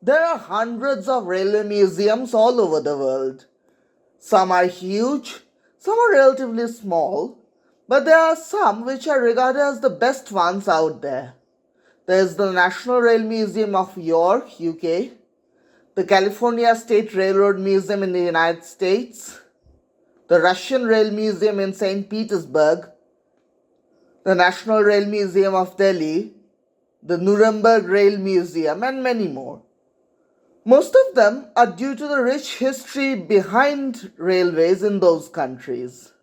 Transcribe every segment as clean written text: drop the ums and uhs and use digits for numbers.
There are hundreds of railway museums all over the world. Some are huge, some are relatively small, but there are some which are regarded as the best ones out there. There is the National Rail Museum of York, UK, the California State Railroad Museum in the United States, the Russian Rail Museum in St. Petersburg, the National Rail Museum of Delhi, the Nuremberg Rail Museum, and many more. Most of them are due to the rich history behind railways in those countries.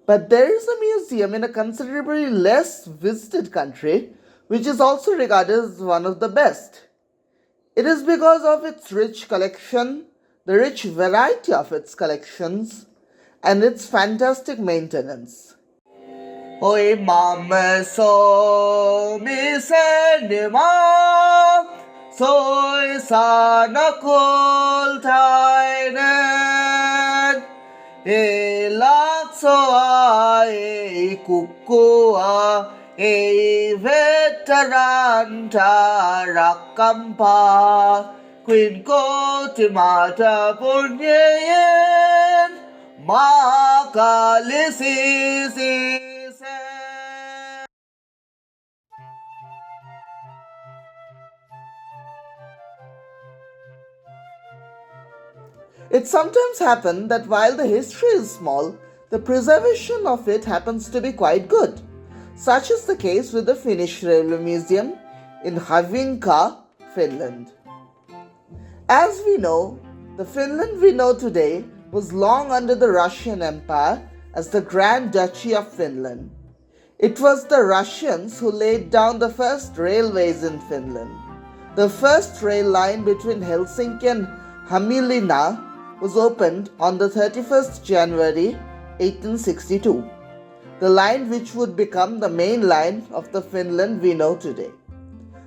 But there is a museum in a considerably less visited country which is also regarded as one of the best. It is because of its rich collection, the rich variety of its collections, and its fantastic maintenance. Oi mama so mi senima soy sana kul tainen e laksoa e kukua e veteranta rakampa queen ko timata punyen makalisi. It sometimes happens that while the history is small, the preservation of it happens to be quite good. Such is the case with the Finnish Railway Museum in Havinka, Finland. As we know, the Finland we know today was long under the Russian Empire as the Grand Duchy of Finland. It was the Russians who laid down the first railways in Finland. The first rail line between Helsinki and Hämeenlinna was opened on the 31st January 1862, the line which would become the main line of the Finland we know today.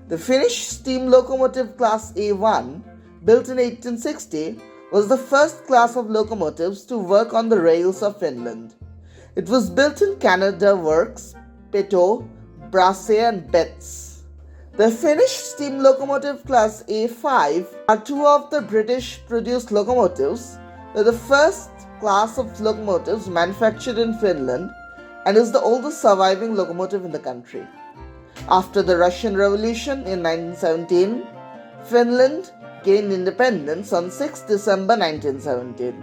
The Finnish steam locomotive class A1, built in 1860, was the first class of locomotives to work on the rails of Finland. It was built in Canada Works, Peto, Brasse and Betts. The Finnish steam locomotive class A5 are two of the British-produced locomotives. They're the first class of locomotives manufactured in Finland and is the oldest surviving locomotive in the country. After the Russian Revolution in 1917, Finland gained independence on 6 December 1917.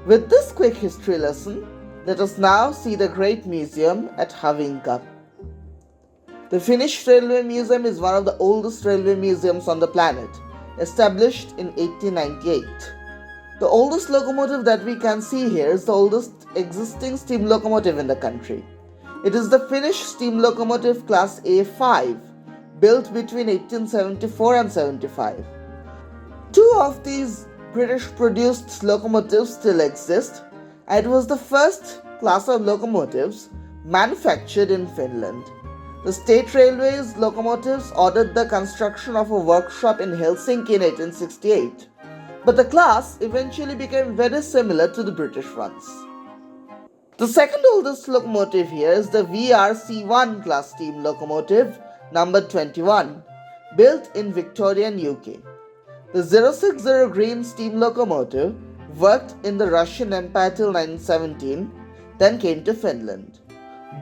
With this quick history lesson, let us now see the great museum at Havinka. The Finnish Railway Museum is one of the oldest railway museums on the planet, established in 1898. The oldest locomotive that we can see here is the oldest existing steam locomotive in the country. It is the Finnish steam locomotive class A5, built between 1874 and 75. Two of these British-produced locomotives still exist, and it was the first class of locomotives manufactured in Finland. The State Railways locomotives ordered the construction of a workshop in Helsinki in 1868, but the class eventually became very similar to the British ones. The second oldest locomotive here is the VRC1 class steam locomotive numbered 21, built in Victorian UK. The 060 green steam locomotive worked in the Russian Empire till 1917, then came to Finland.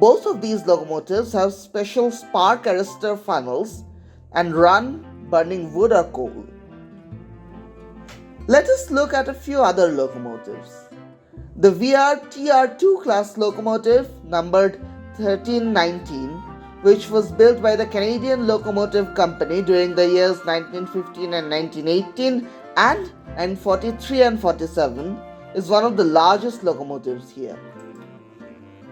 Both of these locomotives have special spark arrestor funnels and run burning wood or coal. Let us look at a few other locomotives. The VRTR2 class locomotive numbered 1319, which was built by the Canadian Locomotive Company during the years 1915 and 1918 and 1943 and 47, is one of the largest locomotives here.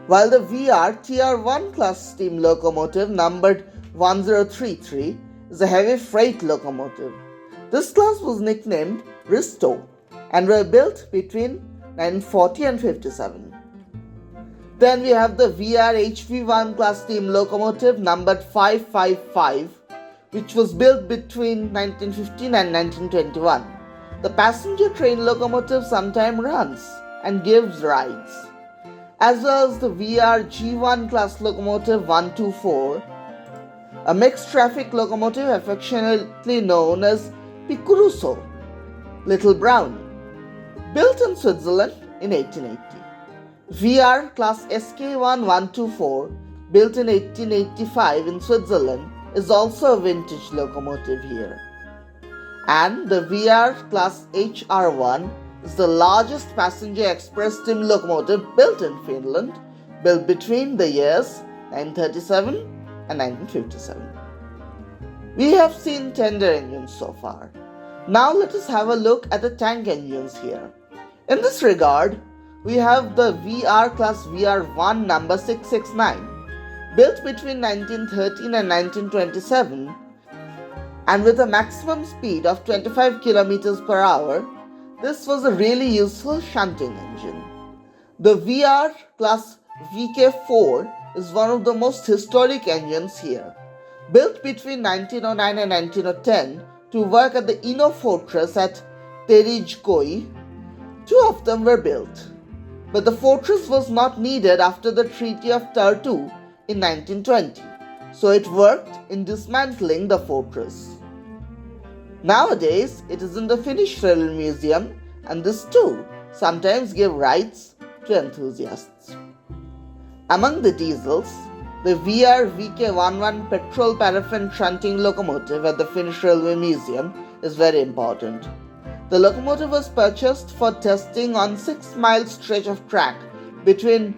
While the VRTR1 class steam locomotive numbered 1033 is a heavy freight locomotive. This class was nicknamed Risto and were built between 1940 and 57. Then we have the VRHV1 class steam locomotive numbered 555, which was built between 1915 and 1921. The passenger train locomotive sometimes runs and gives rides, as well as the VRG1 class locomotive 124, a mixed traffic locomotive affectionately known as Picuruso, Little Brownie, built in Switzerland in 1880. VR class SK1124, built in 1885 in Switzerland, is also a vintage locomotive here. And the VR class HR1 is the largest passenger express steam locomotive built in Finland, built between the years 1937 and 1957. We have seen tender engines so far. Now let us have a look at the tank engines here. In this regard, we have the VR class VR1 number 669, built between 1913 and 1927, and with a maximum speed of 25 km per hour, this was a really useful shunting engine. The VR class VK4 is one of the most historic engines here. Built between 1909 and 1910 to work at the Ino fortress at Terijkoi, two of them were built. But the fortress was not needed after the Treaty of Tartu in 1920, so it worked in dismantling the fortress. Nowadays, it is in the Finnish Railway Museum, and this too sometimes gives rides to enthusiasts. Among the diesels, the VR VK11 petrol paraffin shunting locomotive at the Finnish Railway Museum is very important. The locomotive was purchased for testing on 6-mile stretch of track between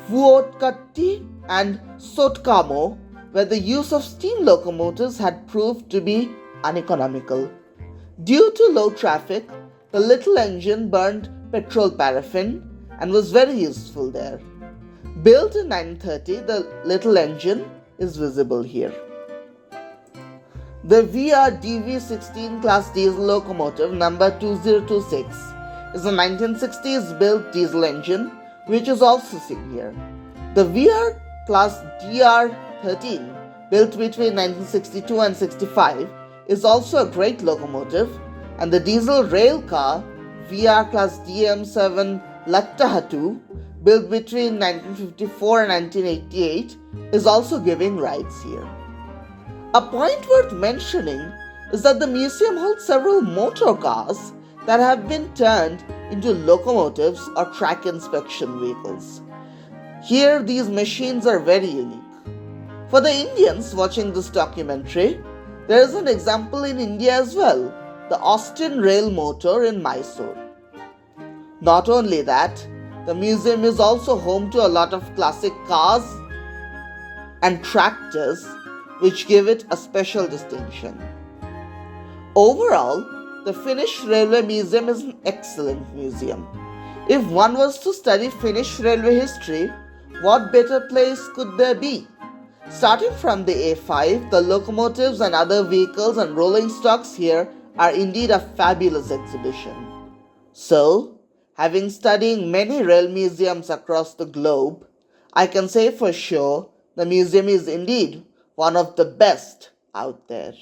Vuotkatti and Sotkamo, where the use of steam locomotives had proved to be uneconomical. Due to low traffic, the little engine burned petrol paraffin and was very useful there. Built in 1930, the little engine is visible here. The VR DV16 class diesel locomotive number 2026 is a 1960s built diesel engine which is also seen here. The VR class DR13, built between 1962 and 65, is also a great locomotive, and the diesel rail car VR class DM7 Lattahatu, built between 1954 and 1988, is also giving rides here. A point worth mentioning is that the museum holds several motor cars that have been turned into locomotives or track inspection vehicles. Here, these machines are very unique. For the Indians watching this documentary, there is an example in India as well, the Austin Rail Motor in Mysore. Not only that, the museum is also home to a lot of classic cars and tractors, which give it a special distinction. Overall, the Finnish Railway Museum is an excellent museum. If one was to study Finnish railway history, what better place could there be? Starting from the A5, the locomotives and other vehicles and rolling stocks here are indeed a fabulous exhibition. So, having studied many rail museums across the globe, I can say for sure the museum is indeed one of the best out there.